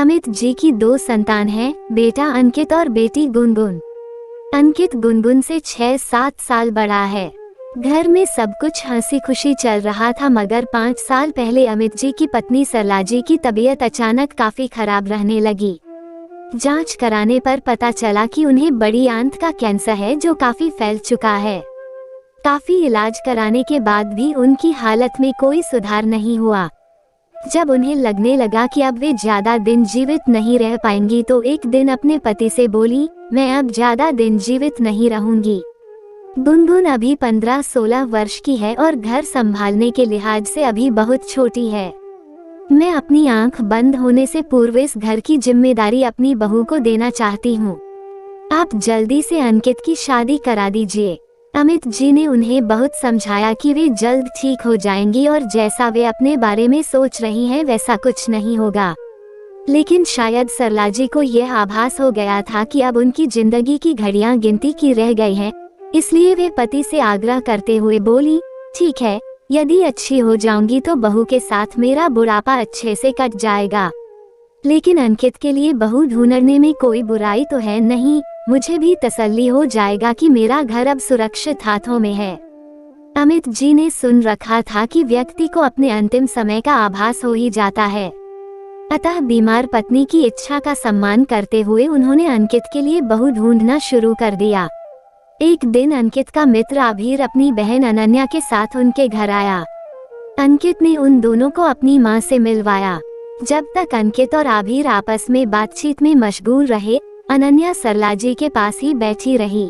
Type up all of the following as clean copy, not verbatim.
अमित जी की 2 संतान हैं, बेटा अंकित और बेटी गुनगुन। अंकित गुनगुन से 6-7 साल बड़ा है। घर में सब कुछ हंसी खुशी चल रहा था, मगर 5 साल पहले अमित जी की पत्नी सरला जी की तबीयत अचानक काफी खराब रहने लगी। जांच कराने पर पता चला कि उन्हें बड़ी आंत का कैंसर है जो काफी फैल चुका है। काफी इलाज कराने के बाद भी उनकी हालत में कोई सुधार नहीं हुआ। जब उन्हें लगने लगा कि अब वे ज्यादा दिन जीवित नहीं रह पाएंगी तो एक दिन अपने पति से बोली, मैं अब ज्यादा दिन जीवित नहीं रहूंगी। गुनगुन अभी 15-16 वर्ष की है और घर संभालने के लिहाज से अभी बहुत छोटी है। मैं अपनी आंख बंद होने से पूर्व इस घर की जिम्मेदारी अपनी बहू को देना चाहती हूँ। आप जल्दी से अंकित की शादी करा दीजिए। अमित जी ने उन्हें बहुत समझाया कि वे जल्द ठीक हो जाएंगी और जैसा वे अपने बारे में सोच रही हैं वैसा कुछ नहीं होगा। लेकिन शायद सरला जी को यह आभास हो गया था कि अब उनकी जिंदगी की घड़ियां गिनती की रह गई हैं, इसलिए वे पति से आग्रह करते हुए बोली, ठीक है, यदि अच्छी हो जाऊंगी तो बहू के साथ मेरा बुढ़ापा अच्छे से कट जाएगा। लेकिन अंकित के लिए बहू ढूंढने में कोई बुराई तो है नहीं, मुझे भी तसल्ली हो जाएगा कि मेरा घर अब सुरक्षित हाथों में है। अमित जी ने सुन रखा था कि व्यक्ति को अपने अंतिम समय का आभास हो ही जाता है, अतः बीमार पत्नी की इच्छा का सम्मान करते हुए उन्होंने अंकित के लिए बहू ढूंढना शुरू कर दिया। एक दिन अंकित का मित्र आभीर अपनी बहन अनन्या के साथ उनके घर आया। अंकित ने उन दोनों को अपनी मां से मिलवाया। जब तक अंकित और आभीर आपस में बातचीत में मशगूल रहे, अनन्या सरला जी के पास ही बैठी रही।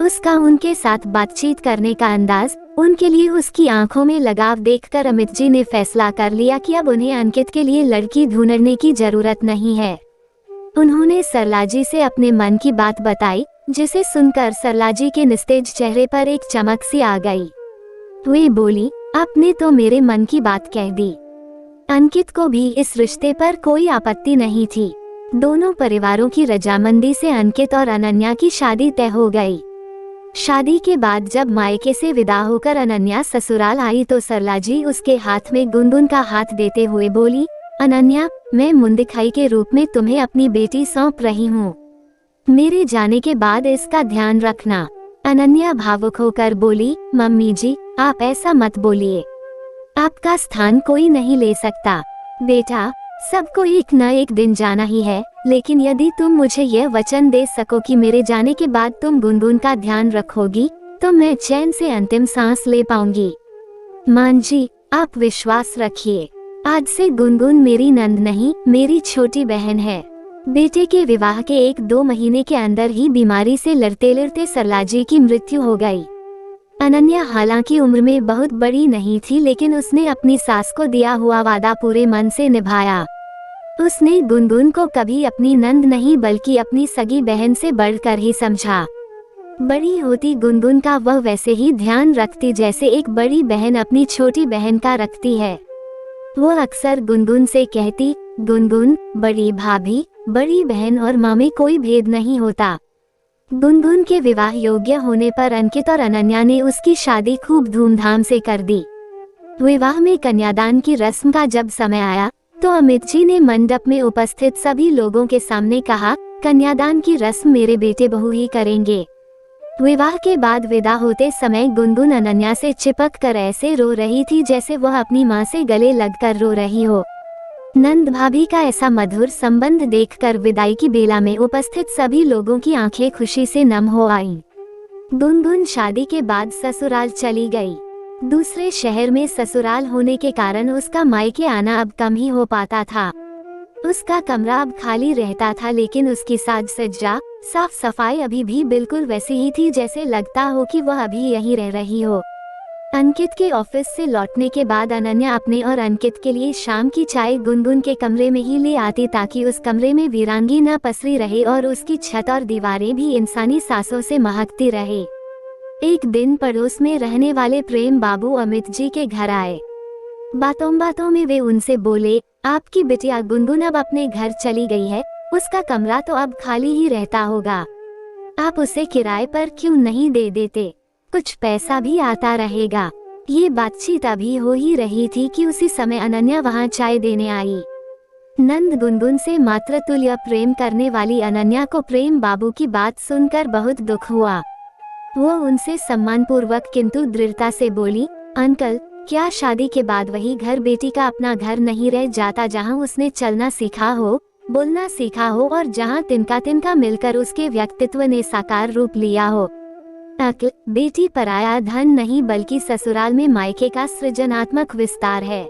उसका उनके साथ बातचीत करने का अंदाज, उनके लिए उसकी आंखों में लगाव देखकर अमित जी ने फैसला कर लिया कि अब उन्हें अंकित के लिए लड़की ढूंढने की जरूरत नहीं है। उन्होंने सरला जी से अपने मन की बात बताई, जिसे सुनकर सरला जी के निस्तेज चेहरे पर एक चमक सी आ गई। वे बोली, आपने तो मेरे मन की बात कह दी। अंकित को भी इस रिश्ते पर कोई आपत्ति नहीं थी। दोनों परिवारों की रजामंदी से अंकित और अनन्या की शादी तय हो गई। शादी के बाद जब मायके से विदा होकर अनन्या ससुराल आई तो सरला जी उसके हाथ में गुनगुन का हाथ देते हुए बोली, अनन्या, मैं मुंदिखाई के रूप में तुम्हें अपनी बेटी सौंप रही हूँ। मेरे जाने के बाद इसका ध्यान रखना। अनन्या भावुक होकर बोली, मम्मी जी, आप ऐसा मत बोलिए। आपका स्थान कोई नहीं ले सकता। बेटा, सबको एक न एक दिन जाना ही है, लेकिन यदि तुम मुझे यह वचन दे सको कि मेरे जाने के बाद तुम गुनगुन का ध्यान रखोगी, तो मैं चैन से अंतिम सांस ले पाऊंगी। मां जी, आप विश्वास रखिए, आज से गुनगुन मेरी नंद नहीं, मेरी छोटी बहन है। बेटे के विवाह के 1-2 महीने के अंदर ही बीमारी से लड़ते लड़ते सरला जी की मृत्यु हो गई। अनन्या हालांकि उम्र में बहुत बड़ी नहीं थी, लेकिन उसने अपनी सास को दिया हुआ वादा पूरे मन से निभाया। उसने गुनगुन को कभी अपनी नंद नहीं बल्कि अपनी सगी बहन से बढ़कर ही समझा। बड़ी होती गुनगुन का वह वैसे ही ध्यान रखती जैसे एक बड़ी बहन अपनी छोटी बहन का रखती है। वो अक्सर गुनगुन से कहती, गुनगुन, बड़ी भाभी, बड़ी बहन और माँ में कोई भेद नहीं होता। गुनगुन के विवाह योग्य होने पर अंकित और अनन्या ने उसकी शादी खूब धूमधाम से कर दी। विवाह में कन्यादान की रस्म का जब समय आया तो अमित जी ने मंडप में उपस्थित सभी लोगों के सामने कहा, कन्यादान की रस्म मेरे बेटे बहू ही करेंगे। विवाह के बाद विदा होते समय गुनगुन अनन्या से चिपक कर ऐसे रो रही थी जैसे वह अपनी माँ से गले लगकर रो रही हो। नंद भाभी का ऐसा मधुर संबंध देखकर विदाई की बेला में उपस्थित सभी लोगों की आंखें खुशी से नम हो आईं। गुनगुन शादी के बाद ससुराल चली गई। दूसरे शहर में ससुराल होने के कारण उसका मायके आना अब कम ही हो पाता था। उसका कमरा अब खाली रहता था, लेकिन उसकी साज सज्जा, साफ सफाई अभी भी बिल्कुल वैसी ही थी जैसे लगता हो कि वह अभी यहीं रह रही हो। अंकित के ऑफिस से लौटने के बाद अनन्या अपने और अंकित के लिए शाम की चाय गुनगुन के कमरे में ही ले आती ताकि उस कमरे में वीरांगी न पसरी रहे और उसकी छत और दीवारें भी इंसानी सांसों से महकती रहे। एक दिन पड़ोस में रहने वाले प्रेम बाबू अमित जी के घर आए। बातों बातों में वे उनसे बोले, आपकी बिटिया गुनगुन अब अपने घर चली गई है, उसका कमरा तो अब खाली ही रहता होगा। आप उसे किराए पर क्यों नहीं दे देते, कुछ पैसा भी आता रहेगा। ये बातचीत अभी हो ही रही थी कि उसी समय अनन्या वहां चाय देने आई। नंद गुनगुन से मातृतुल्य प्रेम करने वाली अनन्या को प्रेम बाबू की बात सुनकर बहुत दुख हुआ। वो उनसे सम्मानपूर्वक किंतु दृढ़ता से बोली, अंकल, क्या शादी के बाद वही घर बेटी का अपना घर नहीं रह जाता जहाँ उसने चलना सीखा हो, बोलना सीखा हो और जहाँ तिनका तिनका मिलकर उसके व्यक्तित्व ने साकार रूप लिया हो। अक्ल, बेटी पराया धन नहीं बल्कि ससुराल में मायके का सृजनात्मक विस्तार है।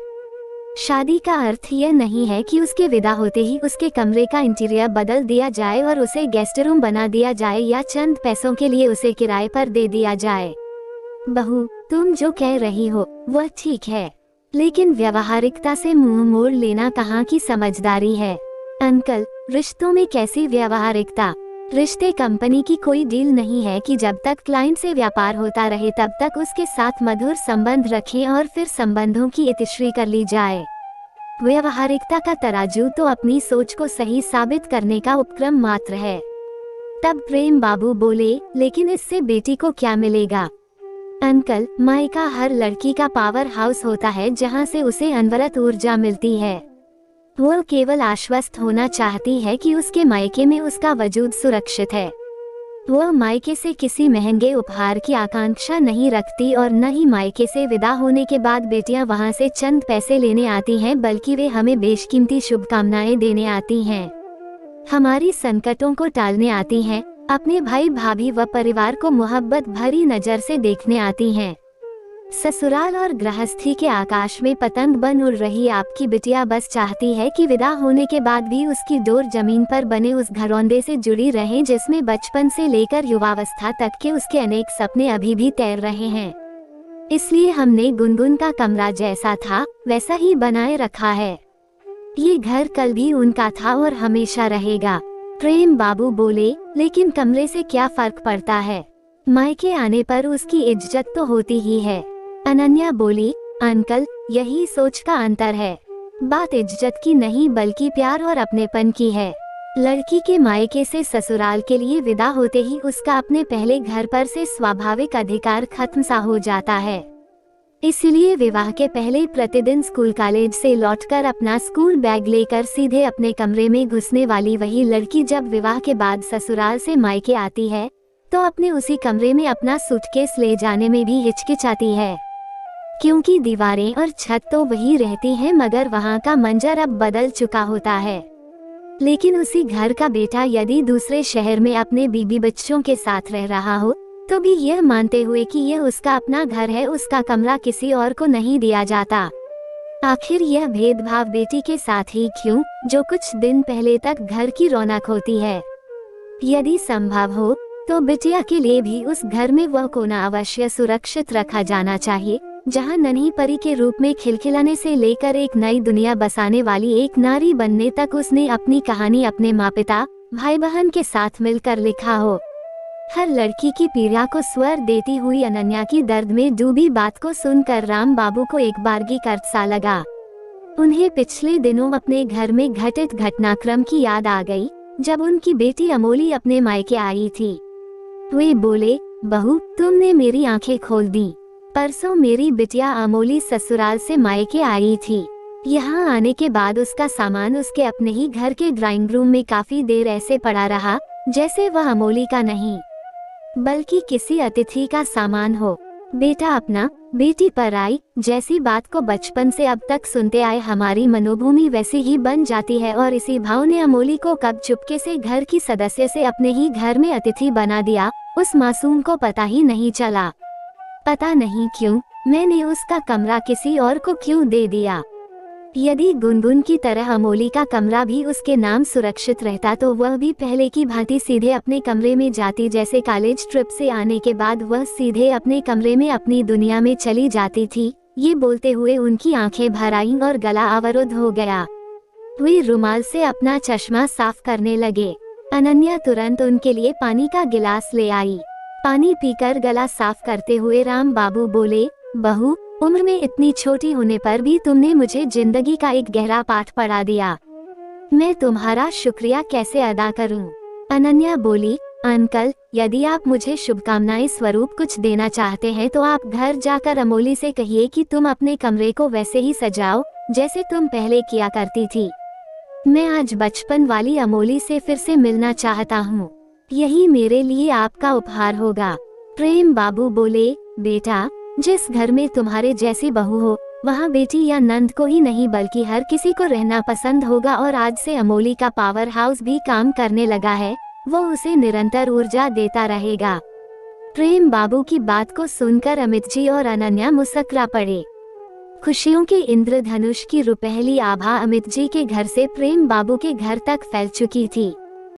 शादी का अर्थ यह नहीं है कि उसके विदा होते ही उसके कमरे का इंटीरियर बदल दिया जाए और उसे गेस्ट रूम बना दिया जाए या चंद पैसों के लिए उसे किराए पर दे दिया जाए। बहू, तुम जो कह रही हो वह ठीक है, लेकिन व्यवहारिकता से मुंह मोड़ लेना कहाँ की समझदारी है। अंकल, रिश्तों में कैसी व्यवहारिकता? रिश्ते कंपनी की कोई डील नहीं है कि जब तक क्लाइंट से व्यापार होता रहे तब तक उसके साथ मधुर संबंध रखें और फिर संबंधों की इतिश्री कर ली जाए। व्यवहारिकता का तराजू तो अपनी सोच को सही साबित करने का उपक्रम मात्र है। तब प्रेम बाबू बोले, लेकिन इससे बेटी को क्या मिलेगा? अंकल, मायका हर लड़की का पावर हाउस होता है जहां से उसे अनवरत ऊर्जा मिलती है। वो केवल आश्वस्त होना चाहती है कि उसके मायके में उसका वजूद सुरक्षित है। वो मायके से किसी महंगे उपहार की आकांक्षा नहीं रखती और न ही मायके से विदा होने के बाद बेटियां वहां से चंद पैसे लेने आती हैं, बल्कि वे हमें बेशकीमती शुभकामनाएं देने आती हैं, हमारी संकटों को टालने आती हैं, अपने भाई भाभी व परिवार को मोहब्बत भरी नजर से देखने आती हैं। ससुराल और गृहस्थी के आकाश में पतंग बन उड़ रही आपकी बिटिया बस चाहती है कि विदा होने के बाद भी उसकी डोर जमीन पर बने उस घरौंदे से जुड़ी रहे जिसमें बचपन से लेकर युवावस्था तक के उसके अनेक सपने अभी भी तैर रहे हैं। इसलिए हमने गुनगुन का कमरा जैसा था वैसा ही बनाए रखा है। ये घर कल भी उनका था और हमेशा रहेगा। प्रेम बाबू बोले, लेकिन कमरे से क्या फर्क पड़ता है? मायके आने पर उसकी इज्जत तो होती ही है। अनन्या बोली, अंकल, यही सोच का अंतर है। बात इज्जत की नहीं बल्कि प्यार और अपनेपन की है। लड़की के मायके से ससुराल के लिए विदा होते ही उसका अपने पहले घर पर से स्वाभाविक अधिकार खत्म सा हो जाता है। इसलिए विवाह के पहले प्रतिदिन स्कूल कॉलेज से लौटकर अपना स्कूल बैग लेकर सीधे अपने कमरे में घुसने वाली वही लड़की जब विवाह के बाद ससुराल से मायके आती है तो अपने उसी कमरे में अपना सूटकेस ले जाने में भी हिचकिचाती है, क्योंकि दीवारें और छत तो वही रहती हैं मगर वहाँ का मंजर अब बदल चुका होता है। लेकिन उसी घर का बेटा यदि दूसरे शहर में अपने बीबी बच्चों के साथ रह रहा हो तो भी यह मानते हुए कि यह उसका अपना घर है, उसका कमरा किसी और को नहीं दिया जाता। आखिर यह भेदभाव बेटी के साथ ही क्यों, जो कुछ दिन पहले तक घर की रौनक होती है? यदि संभव हो तो बिटिया के लिए भी उस घर में वह कोना अवश्य सुरक्षित रखा जाना चाहिए जहां नन्ही परी के रूप में खिलखिलाने से लेकर एक नई दुनिया बसाने वाली एक नारी बनने तक उसने अपनी कहानी अपने माँ पिता भाई बहन के साथ मिलकर लिखा हो। हर लड़की की पीड़ा को स्वर देती हुई अनन्या की दर्द में डूबी बात को सुनकर राम बाबू को एक बारगी कर्ज सा लगा। उन्हें पिछले दिनों अपने घर में घटित घटनाक्रम की याद आ गई जब उनकी बेटी अमोली अपने मायके आई थी। वे बोले, बहू, तुमने मेरी आंखें खोल दी। परसों मेरी बिटिया अमोली ससुराल से मायके आई थी। यहाँ आने के बाद उसका सामान उसके अपने ही घर के ड्राइंग रूम में काफी देर ऐसे पड़ा रहा जैसे वह अमोली का नहीं बल्कि किसी अतिथि का सामान हो। बेटा अपना, बेटी पराई जैसी बात को बचपन से अब तक सुनते आए हमारी मनोभूमि वैसी ही बन जाती है और इसी भाव ने अमोली को कब चुपके से घर की सदस्य से अपने ही घर में अतिथि बना दिया, उस मासूम को पता ही नहीं चला। पता नहीं क्यों मैंने उसका कमरा किसी और को क्यों दे दिया। यदि गुनगुन की तरह अमोली का कमरा भी उसके नाम सुरक्षित रहता तो वह भी पहले की भांति सीधे अपने कमरे में जाती, जैसे कॉलेज ट्रिप से आने के बाद वह सीधे अपने कमरे में अपनी दुनिया में चली जाती थी। ये बोलते हुए उनकी आंखें भर आईं और गला अवरुद्ध हो गया। वे रुमाल से अपना चश्मा साफ करने लगे। अनन्या तुरंत उनके लिए पानी का गिलास ले आई। पानी पीकर गला साफ करते हुए राम बाबू बोले, बहू, उम्र में इतनी छोटी होने पर भी तुमने मुझे जिंदगी का एक गहरा पाठ पढ़ा दिया। मैं तुम्हारा शुक्रिया कैसे अदा करूं? अनन्या बोली, अंकल, यदि आप मुझे शुभकामनाएं स्वरूप कुछ देना चाहते हैं तो आप घर जाकर अमोली से कहिए कि तुम अपने कमरे को वैसे ही सजाओ जैसे तुम पहले किया करती थी। मैं आज बचपन वाली अमोली से फिर से मिलना चाहता हूँ। यही मेरे लिए आपका उपहार होगा। प्रेम बाबू बोले, बेटा, जिस घर में तुम्हारे जैसी बहू हो, वहाँ बेटी या नंद को ही नहीं बल्कि हर किसी को रहना पसंद होगा। और आज से अमोली का पावर हाउस भी काम करने लगा है। वो उसे निरंतर ऊर्जा देता रहेगा। प्रेम बाबू की बात को सुनकर अमित जी और अनन्या मुस्कुरा पड़े। खुशियों के इंद्रधनुष की रुपहली आभा अमित जी के घर से प्रेम बाबू के घर तक फैल चुकी थी।